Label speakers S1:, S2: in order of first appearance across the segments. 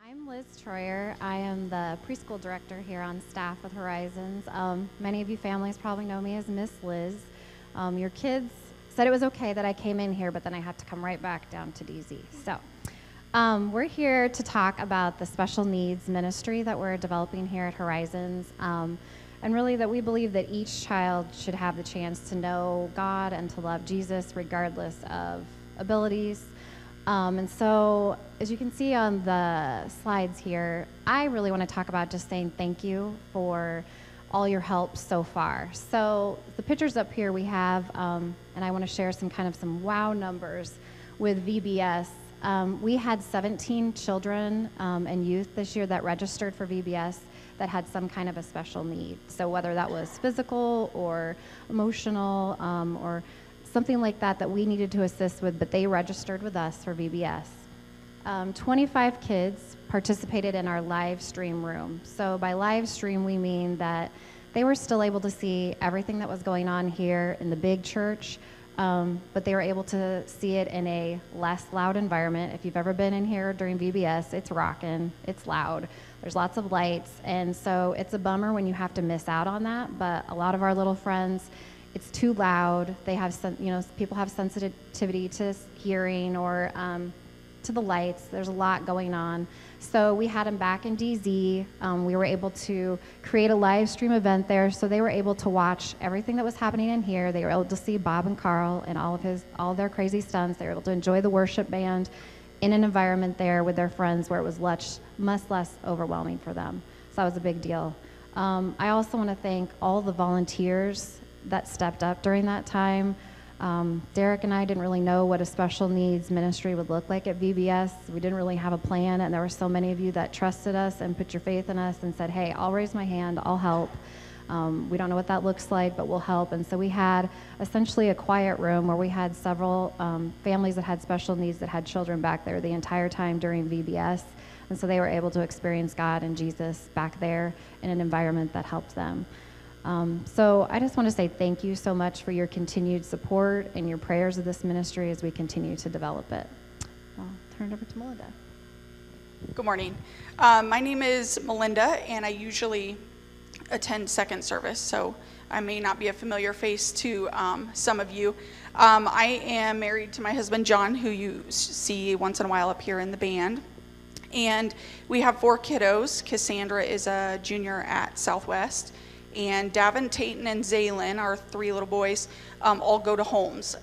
S1: I'm Liz Troyer. I am the preschool director here on staff with Horizons. Many of you families probably know me as Miss Liz. Your kids said it was okay that I came in here, but then I had to come right back down to DZ. So we're here to talk about the special needs ministry that we're developing here at Horizons. And really that we believe that each child should have the chance to know God and to love Jesus regardless of abilities. And so, as you can see on the slides here, I really want to talk about just saying thank you for all your help so far. So the pictures up here we have, and I want to share some wow numbers with VBS. We had 17 children and youth this year that registered for VBS that had some kind of a special need. So whether that was physical or emotional or something like that we needed to assist with, but they registered with us for VBS. 25 kids participated in our live stream room. So by live stream, we mean that they were still able to see everything that was going on here in the big church, but they were able to see it in a less loud environment. If you've ever been in here during VBS, it's rocking, it's loud, there's lots of lights, and so it's a bummer when you have to miss out on that, but a lot of our little friends, it's too loud. They have people have sensitivity to hearing or to the lights. There's a lot going on. So we had them back in DZ. We were able to create a live stream event there, so they were able to watch everything that was happening in here. They were able to see Bob and Carl and all of their crazy stunts. They were able to enjoy the worship band in an environment there with their friends where it was much less overwhelming for them. So that was a big deal. I also want to thank all the volunteers that stepped up during that time. Derek and I didn't really know what a special needs ministry would look like at VBS. We didn't really have a plan, and there were so many of you that trusted us and put your faith in us and said, hey, I'll raise my hand, I'll help. We don't know what that looks like, but we'll help. And so we had essentially a quiet room where we had several families that had special needs that had children back there the entire time during VBS. And so they were able to experience God and Jesus back there in an environment that helped them. So I just want to say thank you so much for your continued support and your prayers of this ministry as we continue to develop it. I'll turn it over to Melinda.
S2: Good morning. My name is Melinda, and I usually attend second service, so I may not be a familiar face to some of you. I am married to my husband, John, who you see once in a while up here in the band. And we have 4 kiddos. Cassandra is a junior at Southwest. And Davin, Tayton, and Zaylin, our 3 little boys, all go to Holmes.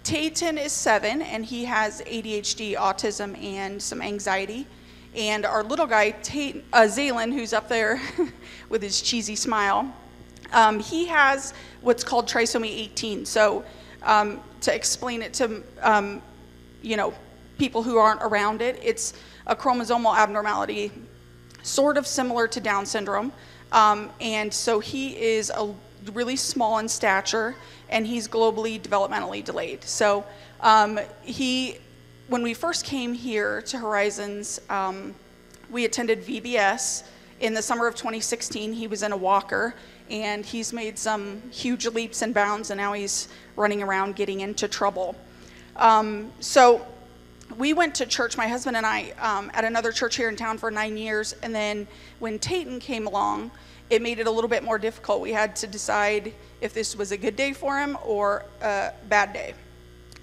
S2: Tayton is 7, and he has ADHD, autism, and some anxiety. And our little guy, Zaylin, who's up there with his cheesy smile, he has what's called trisomy 18. So to explain it to people who aren't around it, it's a chromosomal abnormality, sort of similar to Down syndrome. And so he is really small in stature, and he's globally developmentally delayed. So when we first came here to Horizons, we attended VBS in the summer of 2016. He was in a walker, and he's made some huge leaps and bounds, and now he's running around getting into trouble. So we went to church, my husband and I, at another church here in town for 9 years, and then when Tayton came along, it made it a little bit more difficult. We had to decide if this was a good day for him or a bad day.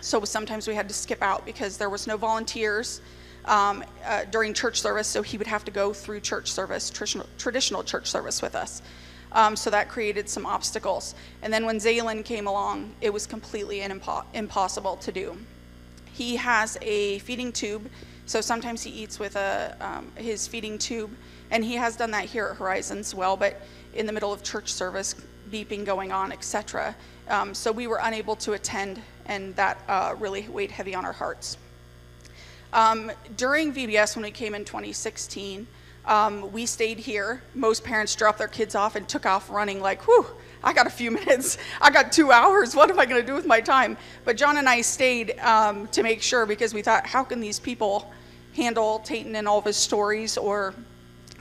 S2: So sometimes we had to skip out because there was no volunteers during church service, so he would have to go through church service, traditional church service with us. So that created some obstacles. And then when Zaylin came along, it was completely impossible to do. He has a feeding tube, so sometimes he eats with his feeding tube, and he has done that here at Horizons well, but in the middle of church service, beeping going on, etc. So we were unable to attend, and that really weighed heavy on our hearts. During VBS, when we came in 2016, we stayed here. Most parents dropped their kids off and took off running like, whew, I got a few minutes. I got 2 hours. What am I going to do with my time? But John and I stayed to make sure, because we thought, how can these people handle Tayton and all of his stories? Or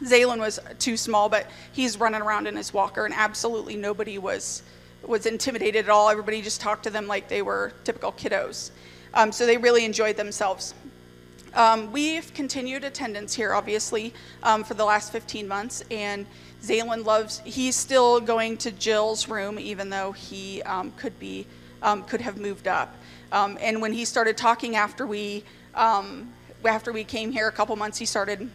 S2: Zaylin was too small, but he's running around in his walker, and absolutely nobody was intimidated at all. Everybody just talked to them like they were typical kiddos. So they really enjoyed themselves. We've continued attendance here, obviously, for the last 15 months, and Zaylin he's still going to Jill's room, even though he could have moved up. And when he started talking after we came here a couple months, he started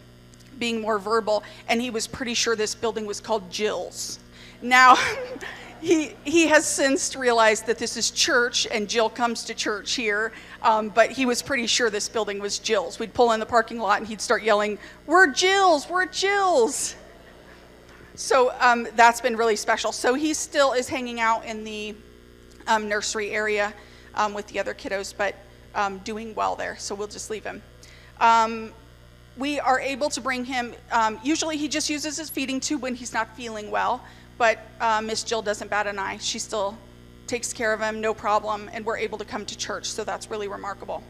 S2: being more verbal, and he was pretty sure this building was called Jill's. Now, he has since realized that this is church, and Jill comes to church here, but he was pretty sure this building was Jill's. We'd pull in the parking lot, and he'd start yelling, "We're Jill's, we're Jill's." So that's been really special. So he still is hanging out in the nursery area with the other kiddos, but doing well there, so we'll just leave him. We are able to bring him, usually he just uses his feeding tube when he's not feeling well, but Miss Jill doesn't bat an eye. She still takes care of him, no problem, and we're able to come to church, so that's really remarkable.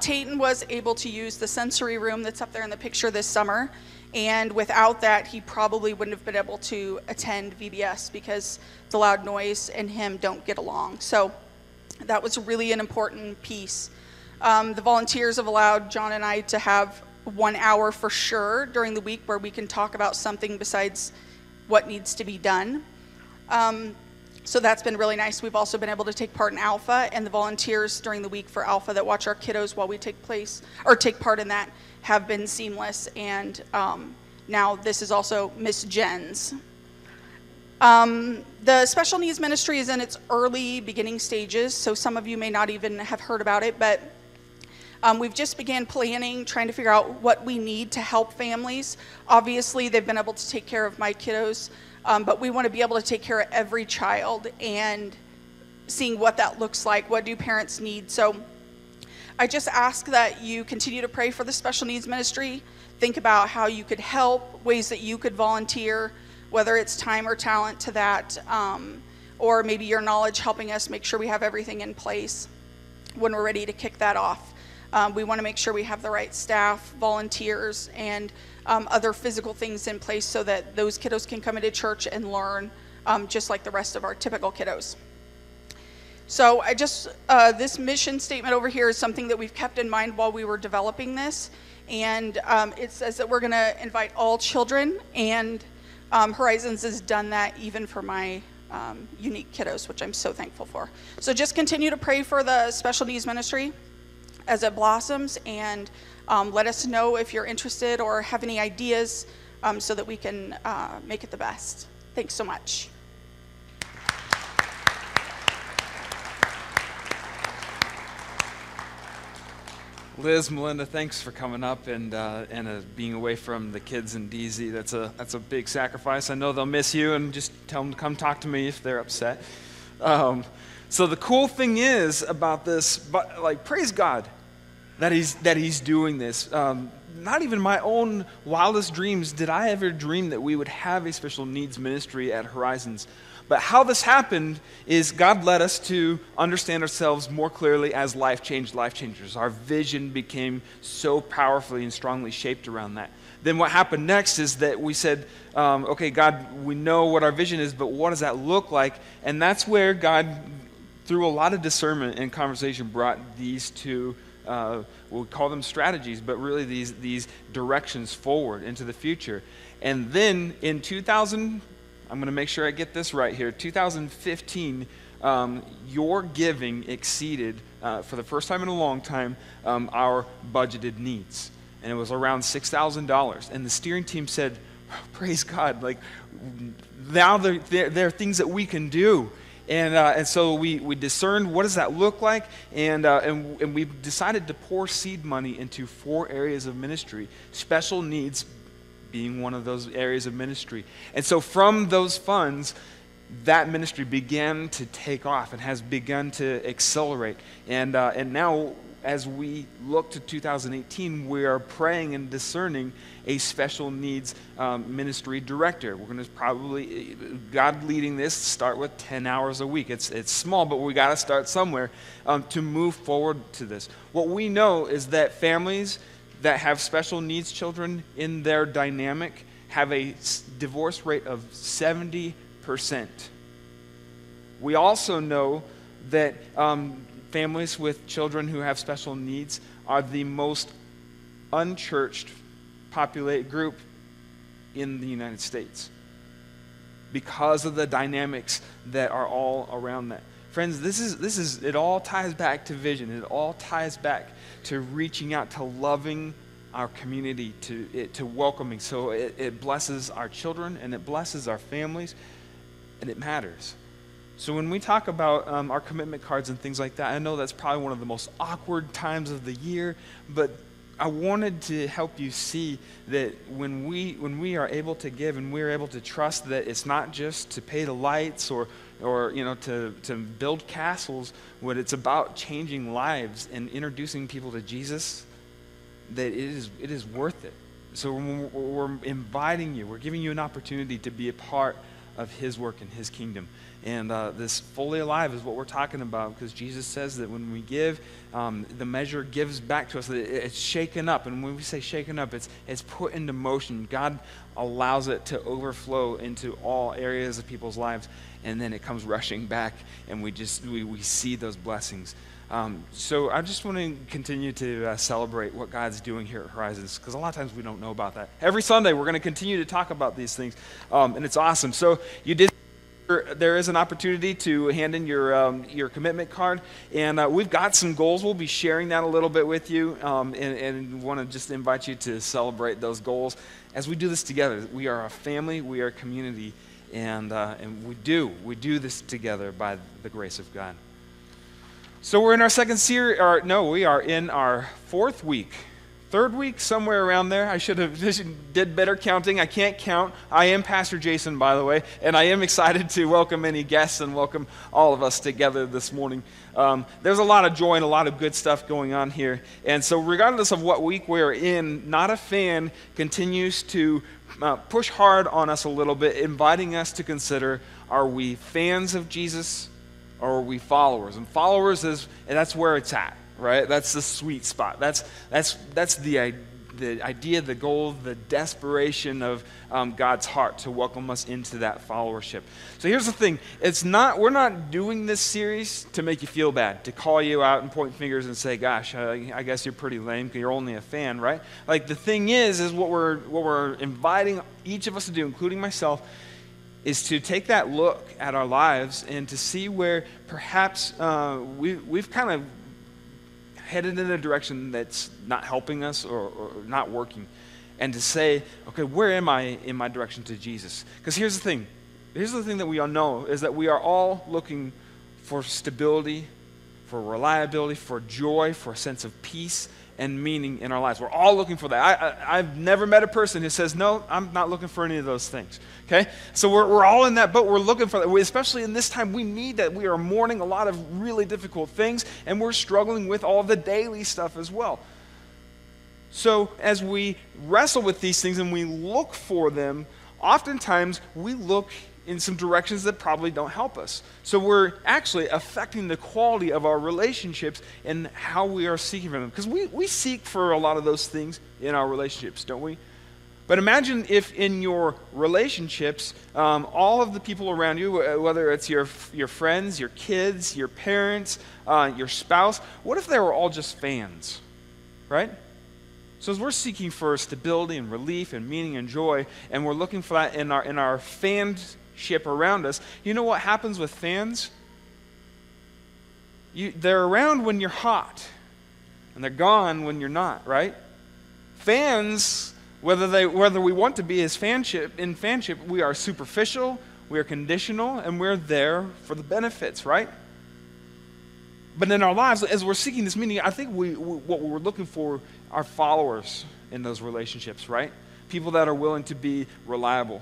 S2: Tayton was able to use the sensory room that's up there in the picture this summer, and without that, he probably wouldn't have been able to attend VBS because the loud noise and him don't get along. So that was really an important piece. The volunteers have allowed John and I to have 1 hour for sure during the week where we can talk about something besides what needs to be done. So that's been really nice. We've also been able to take part in Alpha, and the volunteers during the week for Alpha that watch our kiddos while we take part in that have been seamless, and now this is also Miss Jen's. The special needs ministry is in its early beginning stages, so some of you may not even have heard about it, but we've just began planning, trying to figure out what we need to help families. Obviously, they've been able to take care of my kiddos, but we want to be able to take care of every child and seeing what that looks like. What do parents need? So I just ask that you continue to pray for the special needs ministry. Think about how you could help, ways that you could volunteer, whether it's time or talent to that, or maybe your knowledge helping us make sure we have everything in place when we're ready to kick that off. We want to make sure we have the right staff, volunteers, and other physical things in place so that those kiddos can come into church and learn just like the rest of our typical kiddos. So this mission statement over here is something that we've kept in mind while we were developing this, and it says that we're going to invite all children, and Horizons has done that even for my unique kiddos, which I'm so thankful for. So just continue to pray for the special needs ministry as it blossoms, and let us know if you're interested or have any ideas so that we can make it the best. Thanks so much.
S3: Liz, Melinda, thanks for coming up and being away from the kids in DZ. That's a big sacrifice. I know they'll miss you, and just tell them to come talk to me if they're upset. So the cool thing is about this, but like, praise God that he's doing this. Not even my own wildest dreams did I ever dream that we would have a special needs ministry at Horizons. But how this happened is God led us to understand ourselves more clearly as life changers. Our vision became so powerfully and strongly shaped around that. Then what happened next is that we said, okay, God, we know what our vision is, but what does that look like? And that's where God, through a lot of discernment and conversation, brought these two, we'll call them strategies, but really these directions forward into the future. And then in I'm going to make sure I get this right here. 2015, your giving exceeded, for the first time in a long time, our budgeted needs. And it was around $6,000. And the steering team said, praise God, like, now there are things that we can do. And so we discerned what does that look like, and we decided to pour seed money into 4 areas of ministry, special needs being one of those areas of ministry. And so from those funds, that ministry began to take off and has begun to accelerate. And now, as we look to 2018, we are praying and discerning a special needs ministry director. We're going to probably, God leading this, start with 10 hours a week. It's small, but we got to start somewhere to move forward to this. What we know is that families that have special needs children in their dynamic have a divorce rate of 70%. We also know that families with children who have special needs are the most unchurched populate group in the United States because of the dynamics that are all around that. Friends, this is it all ties back to vision. It all ties back to reaching out, to loving our community, to welcoming. So it blesses our children and it blesses our families, and it matters. So when we talk about our commitment cards and things like that, I know that's probably one of the most awkward times of the year, but I wanted to help you see that when we are able to give and we're able to trust that it's not just to pay the lights or to build castles, when it's about changing lives and introducing people to Jesus, that it is worth it. So we're inviting you, we're giving you an opportunity to be a part of his work in his kingdom. And this fully alive is what we're talking about, because Jesus says that when we give, the measure gives back to us. It's shaken up. And when we say shaken up, it's put into motion. God allows it to overflow into all areas of people's lives. And then it comes rushing back, and we see those blessings. So I just want to continue to celebrate what God's doing here at Horizons, because a lot of times we don't know about that. Every Sunday, we're going to continue to talk about these things, and it's awesome. So there is an opportunity to hand in your commitment card, and we've got some goals. We'll be sharing that a little bit with you, and want to just invite you to celebrate those goals as we do this together. We are a family, we are a community, and we do this together by the grace of God. So we're in our second series, we are in our third week, somewhere around there. I should have did better counting. I can't count. I am Pastor Jason, by the way, and I am excited to welcome any guests and welcome all of us together this morning. There's a lot of joy and a lot of good stuff going on here. And so regardless of what week we're in, Not a Fan continues to push hard on us a little bit, inviting us to consider, are we fans of Jesus or are we followers? And followers that's where it's at. Right? That's the sweet spot. That's the idea, the goal, the desperation of God's heart to welcome us into that followership. So here's the thing. We're not doing this series to make you feel bad, to call you out and point fingers and say, gosh, I guess you're pretty lame because you're only a fan, right? Like the thing is what we're inviting each of us to do, including myself, is to take that look at our lives and to see where perhaps we've kind of headed in a direction that's not helping us or not working, and to say, okay, where am I in my direction to Jesus? Because here's the thing that we all know, is that we are all looking for stability, for reliability, for joy, for a sense of peace and meaning in our lives. We're all looking for that. I've never met a person who says, no, I'm not looking for any of those things. Okay? So we're all in that boat. We're looking for that. Especially in this time, we need that. We are mourning a lot of really difficult things, and we're struggling with all the daily stuff as well. So as we wrestle with these things and we look for them, oftentimes we look in some directions that probably don't help us. So we're actually affecting the quality of our relationships and how we are seeking for them. Because we seek for a lot of those things in our relationships, don't we? But imagine if in your relationships, all of the people around you, whether it's your friends, your kids, your parents, your spouse, what if they were all just fans, right? So as we're seeking for stability and relief and meaning and joy, and we're looking for that in our fanship around us, you know what happens with fans? They're around when you're hot, and they're gone when you're not, right? Fans, whether we want to be in fanship, we are superficial, we are conditional, and we're there for the benefits, right? But in our lives, as we're seeking this meaning, I think what we're looking for are followers in those relationships, right? People that are willing to be reliable.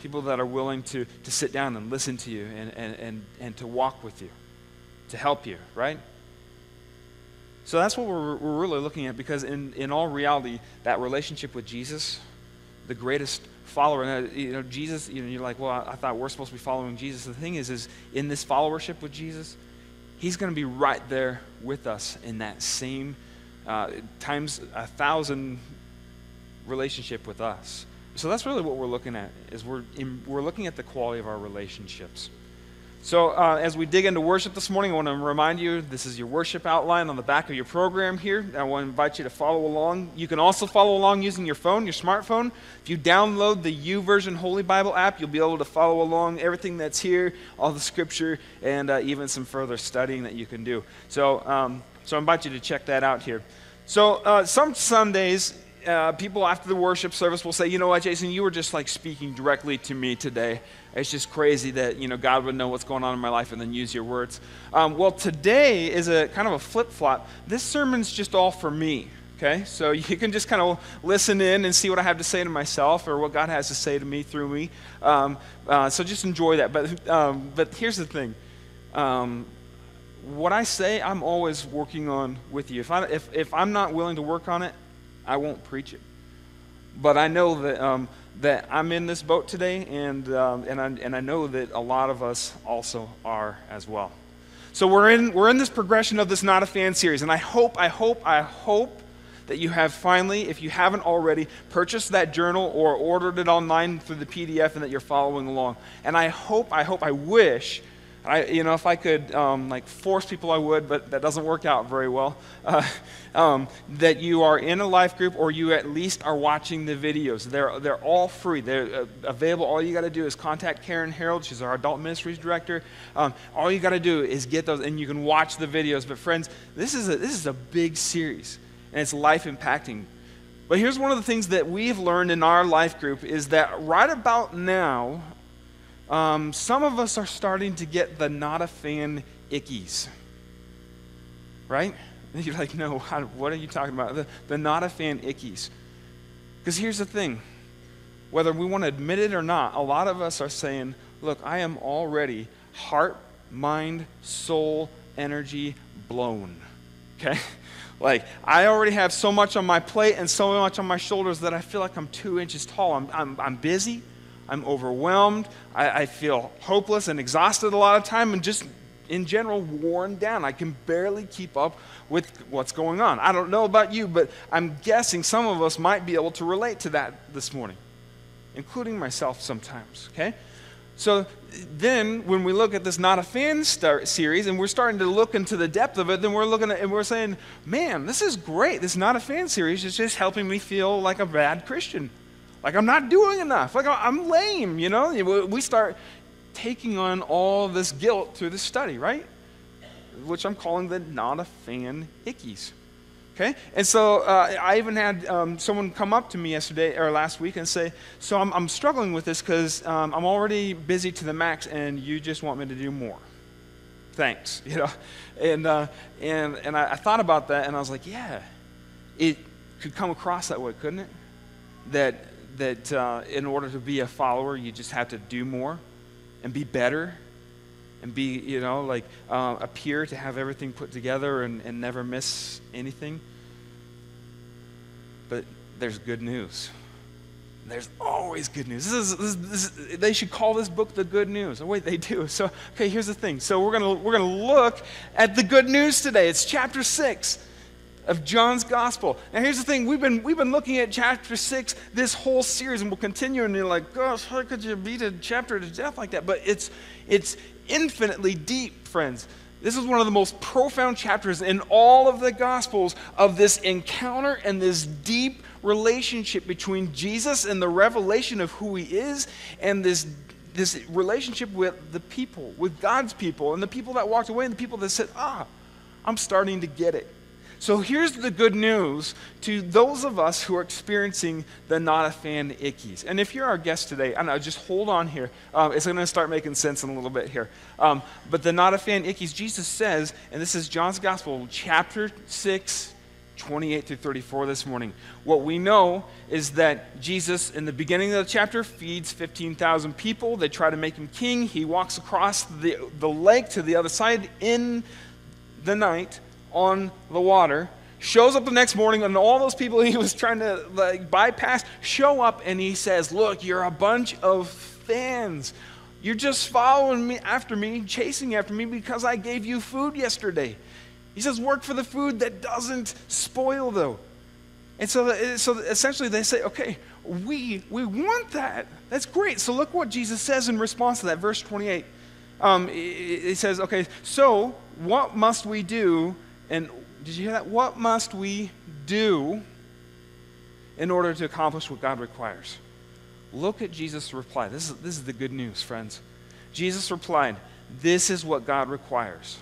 S3: People that are willing to sit down and listen to you and to walk with you, to help you, right? So that's what we're really looking at, because in all reality, that relationship with Jesus, the greatest follower, and Jesus, you're like, well, I thought we're supposed to be following Jesus. The thing is in this followership with Jesus, he's going to be right there with us in that same times 1,000 relationship with us. So that's really what we're looking at, is we're looking at the quality of our relationships. So as we dig into worship this morning, I want to remind you, this is your worship outline on the back of your program here. I want to invite you to follow along. You can also follow along using your phone, your smartphone. If you download the YouVersion Holy Bible app, you'll be able to follow along everything that's here, all the scripture, and even some further studying that you can do. So I invite you to check that out here. So some Sundays, people after the worship service will say, you know what, Jason, you were just like speaking directly to me today. It's just crazy that, God would know what's going on in my life and then use your words. Well, today is a kind of a flip-flop. This sermon's just all for me, okay? So you can just kind of listen in and see what I have to say to myself or what God has to say to me through me. So just enjoy that. But here's the thing. What I say, I'm always working on with you. If I'm not willing to work on it, I won't preach it. But I know that I'm in this boat today, and I know that a lot of us also are as well. So we're in this progression of this Not a Fan series, and I hope that you have finally, if you haven't already, purchased that journal or ordered it online through the PDF, and that you're following along. And I wish. If I could force people, I would, but that doesn't work out very well. That you are in a life group, or you at least are watching the videos. They're all free. They're available. All you got to do is contact Karen Harold. She's our adult ministries director. All you got to do is get those, and you can watch the videos. But friends, this is a big series, and it's life impacting. But here's one of the things that we've learned in our life group is that right about now, some of us are starting to get the not a fan ickies, right? And you're like, no, what are you talking about? The not a fan ickies. Because here's the thing. Whether we want to admit it or not, a lot of us are saying, look, I am already heart, mind, soul, energy blown, okay? Like, I already have so much on my plate and so much on my shoulders that I feel like I'm 2 inches tall. I'm busy. I'm overwhelmed. I feel hopeless and exhausted a lot of time, and just in general worn down. I can barely keep up with what's going on. I don't know about you, but I'm guessing some of us might be able to relate to that this morning, including myself sometimes, okay? So then when we look at this Not a Fan series, and we're starting to look into the depth of it, then we're looking at and we're saying, man, this is great. This Not a Fan series is just helping me feel like a bad Christian. Like I'm not doing enough. Like I'm lame, We start taking on all this guilt through this study, right? Which I'm calling the Not a Fan ickies. Okay? And so I even had someone come up to me last week and say, so I'm struggling with this because I'm already busy to the max and you just want me to do more. Thanks. And I thought about that and I was like, yeah, it could come across that way, couldn't it? That in order to be a follower, you just have to do more and be better and be, appear to have everything put together and never miss anything. But there's good news. There's always good news. They should call this book the good news. Oh, wait, they do. So, okay, here's the thing. So we're gonna look at the good news today. It's chapter 6. Of John's Gospel. Now here's the thing, we've been looking at chapter 6 this whole series, and we'll continue, and you're like, gosh, how could you beat a chapter to death like that? But it's infinitely deep, friends. This is one of the most profound chapters in all of the Gospels of this encounter and this deep relationship between Jesus and the revelation of who he is, and this relationship with the people, with God's people, and the people that walked away and the people that said, I'm starting to get it. So here's the good news to those of us who are experiencing the Not a Fan ickies. And if you're our guest today, I know, just hold on here. It's going to start making sense in a little bit here. But the Not a Fan ickies, Jesus says, and this is John's Gospel, chapter 6, 28 through 34 this morning. What we know is that Jesus, in the beginning of the chapter, feeds 15,000 people. They try to make him king. He walks across the lake to the other side in the night on the water, shows up the next morning, and all those people he was trying to bypass show up, and he says, look, you're a bunch of fans. You're just following me, chasing after me because I gave you food yesterday. He says, work for the food that doesn't spoil, though. And so essentially they say, okay, we want that. That's great. So look what Jesus says in response to that, verse 28. it says, okay, so what must we do? And did you hear that? What must we do in order to accomplish what God requires? Look at Jesus' reply. This is the good news, friends. Jesus replied, this is what God requires.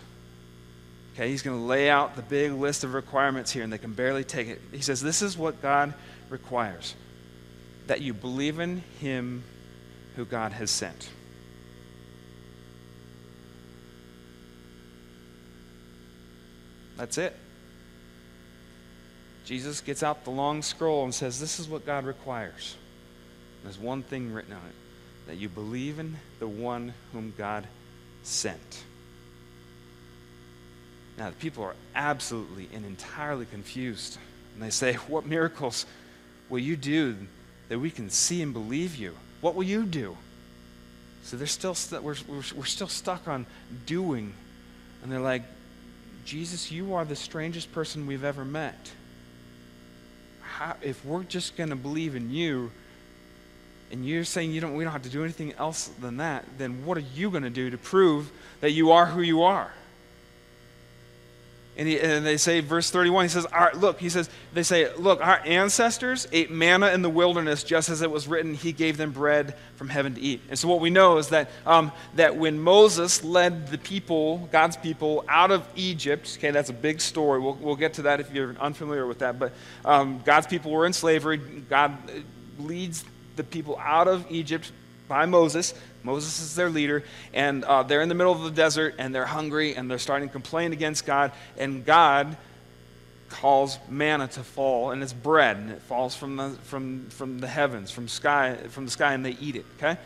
S3: Okay, he's going to lay out the big list of requirements here, and they can barely take it. He says, this is what God requires, that you believe in him who God has sent. That's it. Jesus gets out the long scroll and says, this is what God requires. There's one thing written on it, that you believe in the one whom God sent. Now, the people are absolutely and entirely confused. And they say, what miracles will you do that we can see and believe you? What will you do? So they're still we're still stuck on doing. And they're like, Jesus, you are the strangest person we've ever met. If we're just going to believe in you, and you're saying we don't have to do anything else than that, then what are you going to do to prove that you are who you are? And they say, verse 31, they say, look, our ancestors ate manna in the wilderness, just as it was written, he gave them bread from heaven to eat. And so what we know is that that when Moses led the people, God's people, out of Egypt, okay, that's a big story. We'll get to that if you're unfamiliar with that. But God's people were in slavery. God leads the people out of Egypt by Moses. Moses is their leader, and they're in the middle of the desert, and they're hungry, and they're starting to complain against God, and God calls manna to fall, and it's bread, and it falls from the heavens, from the sky, and they eat it, okay?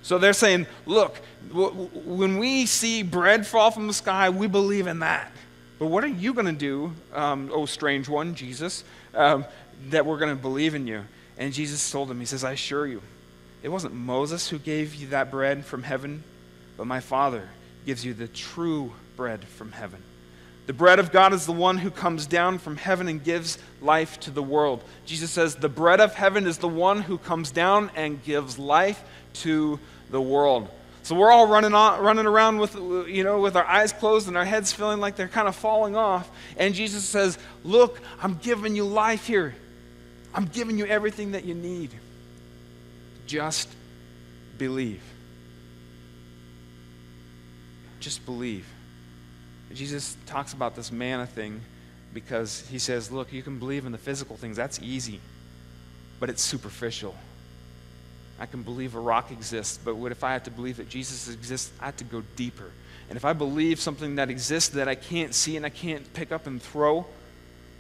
S3: So they're saying, look, when we see bread fall from the sky, we believe in that. But what are you going to do, oh strange one, Jesus, that we're going to believe in you? And Jesus told them, he says, I assure you, it wasn't Moses who gave you that bread from heaven, but my Father gives you the true bread from heaven. The bread of God is the one who comes down from heaven and gives life to the world. Jesus says the bread of heaven is the one who comes down and gives life to the world. So we're all running around with our eyes closed and our heads feeling like they're kind of falling off. And Jesus says, look, I'm giving you life here. I'm giving you everything that you need. Just believe. Just believe. Jesus talks about this manna thing because he says, look, you can believe in the physical things. That's easy, but it's superficial. I can believe a rock exists, but what if I have to believe that Jesus exists? I have to go deeper. And if I believe something that exists that I can't see and I can't pick up and throw,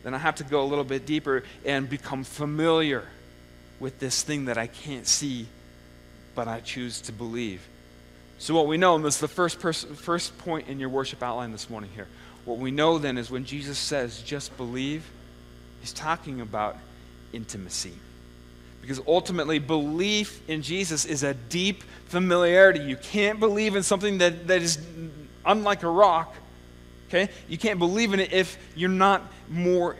S3: then I have to go a little bit deeper and become familiar with this thing that I can't see, but I choose to believe. So what we know, and this is the first point in your worship outline this morning here, what we know then is when Jesus says, just believe, he's talking about intimacy. Because ultimately, belief in Jesus is a deep familiarity. You can't believe in something that is unlike a rock, okay? You can't believe in it if you're not more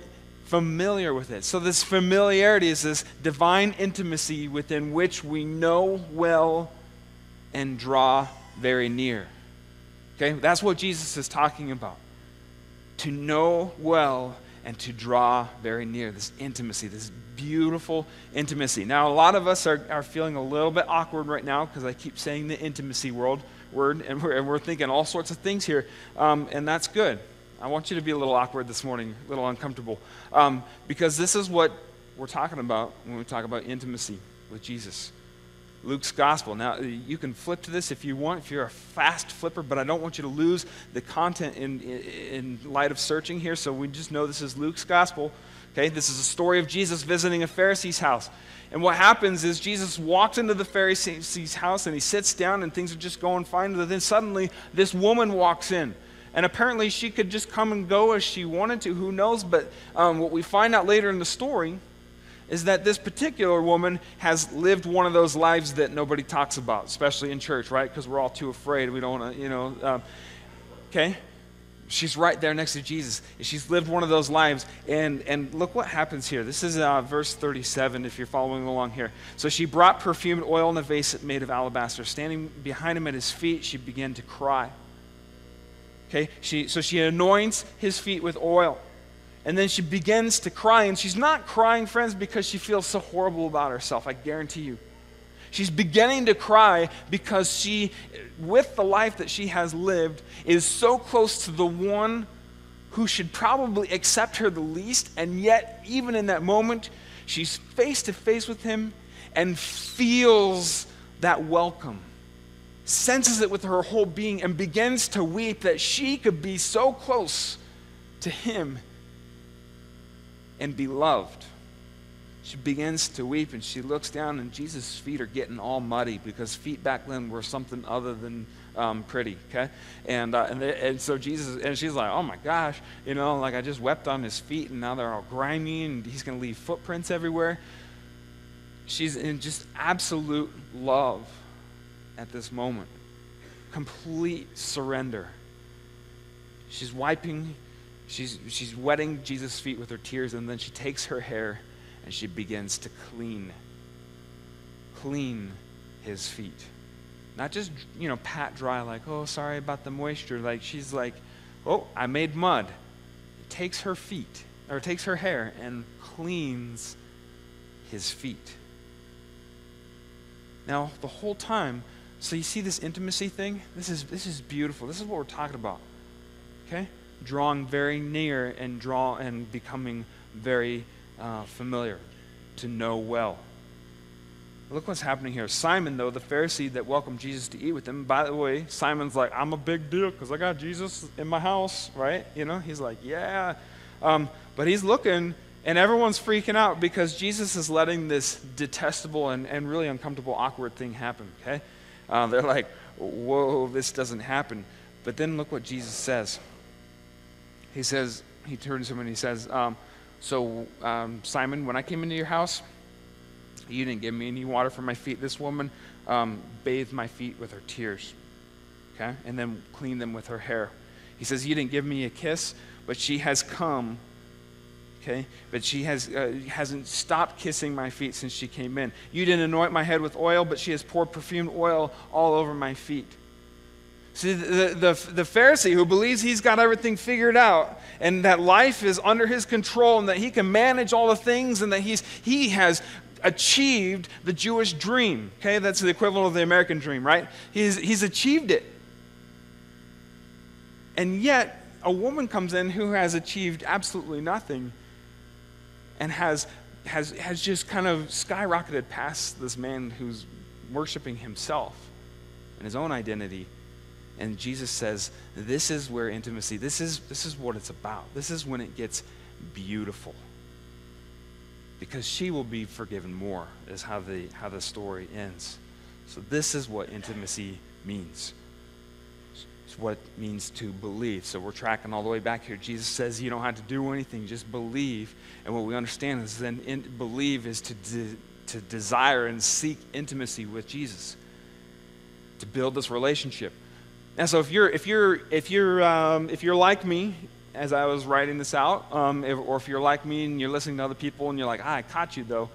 S3: familiar with it. So this familiarity is this divine intimacy within which we know well and draw very near. Okay? That's what Jesus is talking about. To know well and to draw very near. This intimacy, this beautiful intimacy. Now, a lot of us are feeling a little bit awkward right now because I keep saying the intimacy word, and we're thinking all sorts of things here, and that's good. I want you to be a little awkward this morning, a little uncomfortable, because this is what we're talking about when we talk about intimacy with Jesus. Luke's gospel. Now, you can flip to this if you want, if you're a fast flipper, but I don't want you to lose the content in light of searching here, so we just know this is Luke's gospel. Okay, this is a story of Jesus visiting a Pharisee's house. And what happens is Jesus walks into the Pharisee's house and he sits down and things are just going fine, but then suddenly this woman walks in. And apparently she could just come and go as she wanted to, who knows, but what we find out later in the story is that this particular woman has lived one of those lives that nobody talks about, especially in church, right? Because we're all too afraid. We don't want to, okay? She's right there next to Jesus. She's lived one of those lives. And look what happens here. This is verse 37, if you're following along here. So she brought perfumed oil in a vase made of alabaster. Standing behind him at his feet, she began to cry. Okay, so she anoints his feet with oil. And then she begins to cry. And she's not crying, friends, because she feels so horrible about herself, I guarantee you. She's beginning to cry because she, with the life that she has lived, is so close to the one who should probably accept her the least, and yet, even in that moment, she's face to face with him and feels that welcome, senses it with her whole being, and begins to weep that she could be so close to him and be loved. She begins to weep, and she looks down, and Jesus' feet are getting all muddy, because feet back then were something other than pretty, okay? And so Jesus, and she's like, oh my gosh, like I just wept on his feet, and now they're all grimy, and he's going to leave footprints everywhere. She's in just absolute love at this moment, complete surrender. She's wiping, she's wetting Jesus' feet with her tears, and then she takes her hair and she begins to clean his feet. Not just, pat dry, like, oh, sorry about the moisture. Like, she's like, oh, I made mud. Takes her feet, or takes her hair and cleans his feet. Now, the whole time, so you see this intimacy thing? This is beautiful. This is what we're talking about. Okay? Drawing very near and becoming very familiar, to know well. Look what's happening here. Simon, though, the Pharisee that welcomed Jesus to eat with him, by the way, Simon's like, I'm a big deal because I got Jesus in my house, right? He's like, yeah. But he's looking, and everyone's freaking out because Jesus is letting this detestable and really uncomfortable, awkward thing happen, okay? They're like, whoa, this doesn't happen. But then look what Jesus says. He turns to him and he says, So, Simon, when I came into your house, you didn't give me any water for my feet. This woman bathed my feet with her tears, okay, and then cleaned them with her hair. He says, you didn't give me a kiss, but she has come, okay, but she hasn't stopped kissing my feet since she came in. You didn't anoint my head with oil, but she has poured perfumed oil all over my feet. See, the Pharisee who believes he's got everything figured out and that life is under his control and that he can manage all the things and that he has achieved the Jewish dream. Okay, that's the equivalent of the American dream, right? He's achieved it. And yet, a woman comes in who has achieved absolutely nothing and has just kind of skyrocketed past this man who's worshiping himself and his own identity. And Jesus says, this is where intimacy, this is what it's about. This is when it gets beautiful. Because she will be forgiven more, is how the story ends. So this is what intimacy means. It's what it means to believe. So we're tracking all the way back here. Jesus says you don't have to do anything, just believe. And what we understand is then believe is to desire and seek intimacy with Jesus, to build this relationship. And so if you're like me, as I was writing this out, or if you're like me and you're listening to other people and you're like, I caught you though.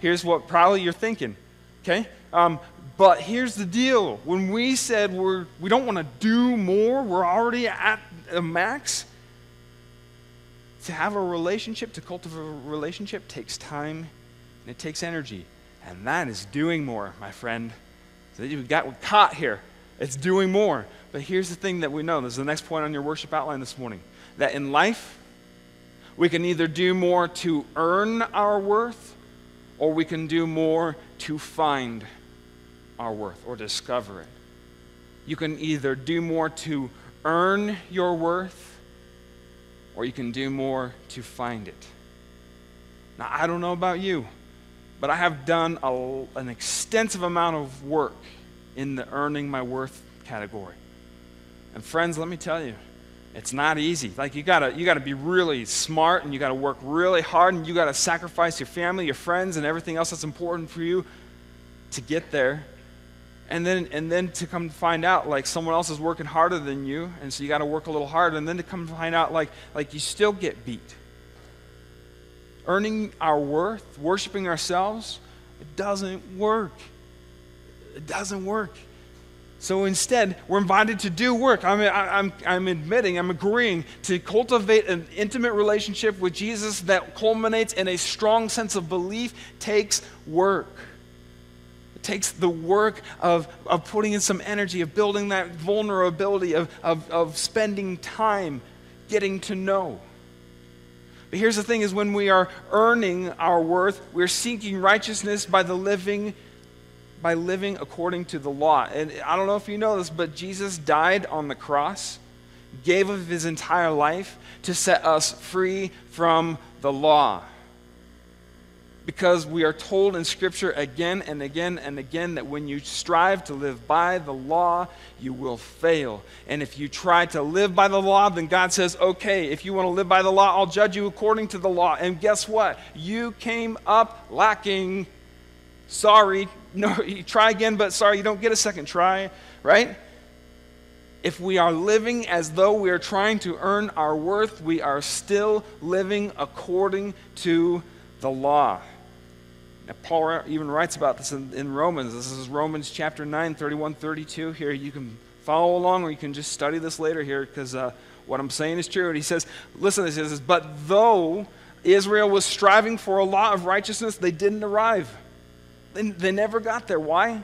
S3: Here's what probably you're thinking, okay? But here's the deal. When we said we don't want to do more, we're already at a max. To have a relationship, to cultivate a relationship takes time and it takes energy. And that is doing more, my friend. So we're caught here. It's doing more. But here's the thing that we know. This is the next point on your worship outline this morning. That in life, we can either do more to earn our worth, or we can do more to find our worth or discover it. You can either do more to earn your worth, or you can do more to find it. Now, I don't know about you, but I have done an extensive amount of work in the earning my worth category. And friends, let me tell you, it's not easy. Like you gotta be really smart, and you gotta work really hard, and you gotta sacrifice your family, your friends, and everything else that's important for you to get there. And then to come to find out, like, someone else is working harder than you, and so you got to work a little harder, and then to come to find out, like you still get beat. Earning our worth, worshiping ourselves, it doesn't work. It doesn't work. So instead, we're invited to do work. I'm agreeing to cultivate an intimate relationship with Jesus that culminates in a strong sense of belief takes work. It takes the work of putting in some energy, of building that vulnerability, of spending time getting to know. But here's the thing is when we are earning our worth, we're seeking righteousness by living according to the law. And I don't know if you know this, but Jesus died on the cross, gave of his entire life to set us free from the law. Because we are told in Scripture again and again and again that when you strive to live by the law, you will fail. And if you try to live by the law, then God says, okay, if you want to live by the law, I'll judge you according to the law. And guess what? You came up lacking. Sorry. No, you try again, but sorry, you don't get a second try, right? If we are living as though we are trying to earn our worth, we are still living according to the law. Now, Paul even writes about this in Romans. This is Romans chapter 9, 31, 32. Here, you can follow along or you can just study this later here because what I'm saying is true. And he says, listen, he says, but though Israel was striving for a law of righteousness, they didn't arrive. They never got there. Why?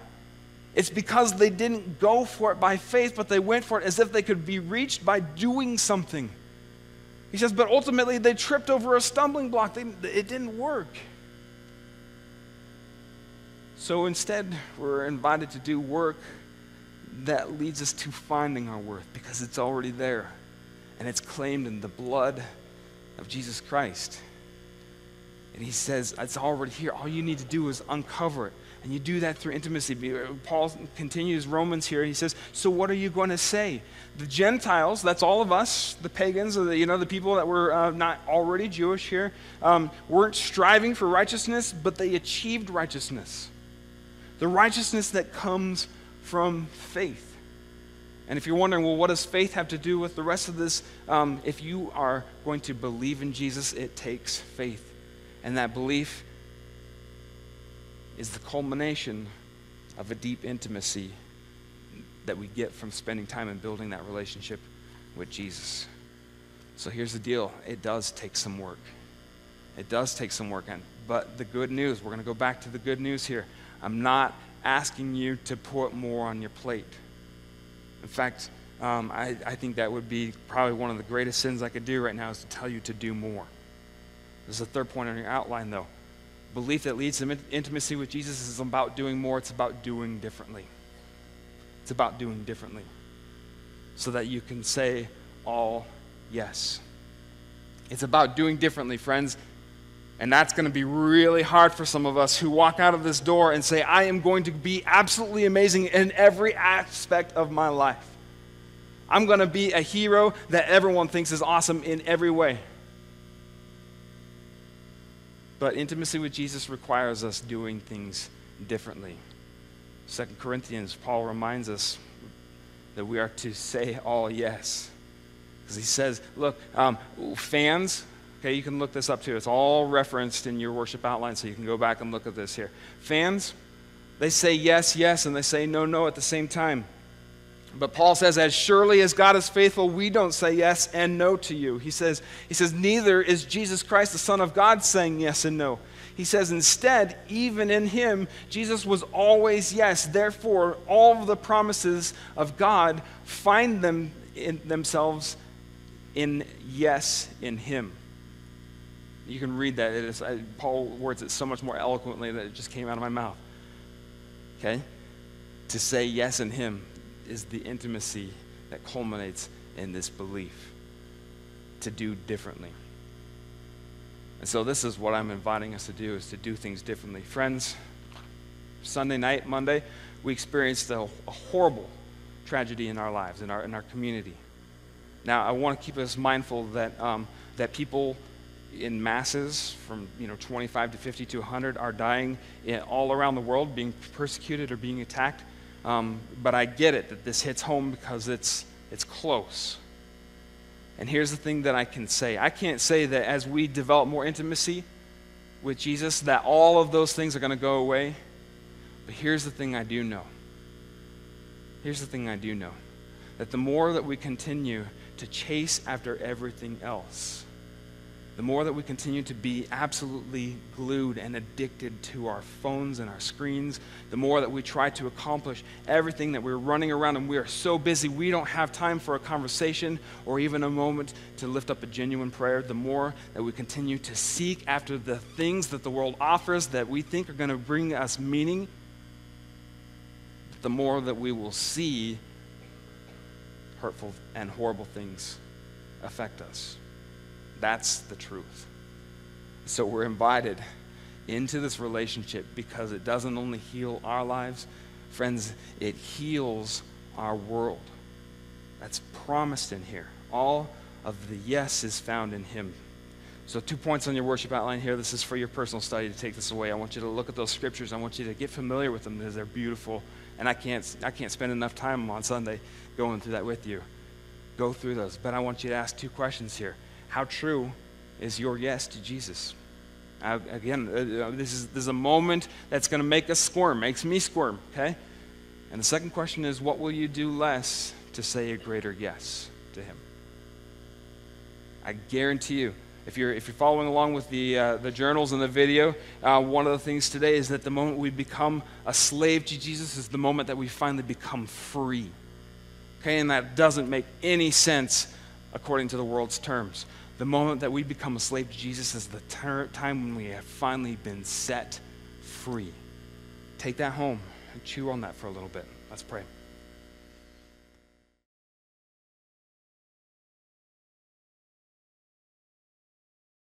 S3: It's because they didn't go for it by faith, but they went for it as if they could be reached by doing something. He says, but ultimately they tripped over a stumbling block. It didn't work. So instead, we're invited to do work that leads us to finding our worth because it's already there and it's claimed in the blood of Jesus Christ. And he says, it's already here. All you need to do is uncover it. And you do that through intimacy. Paul continues Romans here. He says, so what are you going to say? The Gentiles, that's all of us, the pagans, or the people that were not already Jewish here, weren't striving for righteousness, but they achieved righteousness. The righteousness that comes from faith. And if you're wondering, well, what does faith have to do with the rest of this? If you are going to believe in Jesus, it takes faith. And that belief is the culmination of a deep intimacy that we get from spending time and building that relationship with Jesus. So here's the deal. It does take some work. It does take some work. But the good news, we're going to go back to the good news here. I'm not asking you to put more on your plate. In fact, I think that would be probably one of the greatest sins I could do right now is to tell you to do more. This is the third point on your outline, though. Belief that leads to intimacy with Jesus is about doing more. It's about doing differently. It's about doing differently so that you can say all yes. It's about doing differently, friends. And that's going to be really hard for some of us who walk out of this door and say, I am going to be absolutely amazing in every aspect of my life. I'm going to be a hero that everyone thinks is awesome in every way. But intimacy with Jesus requires us doing things differently. 2 Corinthians, Paul reminds us that we are to say all yes. Because he says, look, fans, okay, you can look this up too. It's all referenced in your worship outline, so you can go back and look at this here. Fans, they say yes, yes, and they say no, no at the same time. But Paul says, as surely as God is faithful, we don't say yes and no to you. He says, neither is Jesus Christ, the Son of God, saying yes and no. He says, instead, even in him, Jesus was always yes. Therefore, all of the promises of God find themselves in yes in him. You can read that. Paul words it so much more eloquently that it just came out of my mouth. Okay? To say yes in him is the intimacy that culminates in this belief to do differently. And so this is what I'm inviting us to do, is to do things differently. Friends, Sunday night, Monday, we experienced a horrible tragedy in our lives, in our community. Now, I want to keep us mindful that that people in masses from 25 to 50 to 100 are dying all around the world, being persecuted or being attacked but I get it that this hits home because it's close. And here's the thing that I can say. I can't say that as we develop more intimacy with Jesus, that all of those things are going to go away. But here's the thing I do know. Here's the thing I do know. That the more that we continue to chase after everything else, the more that we continue to be absolutely glued and addicted to our phones and our screens, the more that we try to accomplish everything that we're running around and we are so busy we don't have time for a conversation or even a moment to lift up a genuine prayer, the more that we continue to seek after the things that the world offers that we think are going to bring us meaning, the more that we will see hurtful and horrible things affect us. That's the truth. So we're invited into this relationship because it doesn't only heal our lives, friends, it heals our world. That's promised in here. All of the yes is found in him. So 2 points on your worship outline here. This is for your personal study to take this away. I want you to look at those scriptures. I want you to get familiar with them because they're beautiful. And I can't spend enough time on Sunday going through that with you. Go through those. But I want you to ask 2 questions here. How true is your yes to Jesus? This is a moment that's going to make us squirm, makes me squirm, okay? And the second question is, what will you do less to say a greater yes to him? I guarantee you, if you're following along with the journals and the video, one of the things today is that the moment we become a slave to Jesus is the moment that we finally become free. Okay, and that doesn't make any sense according to the world's terms. The moment that we become a slave to Jesus is the time when we have finally been set free. Take that home and chew on that for a little bit. Let's pray.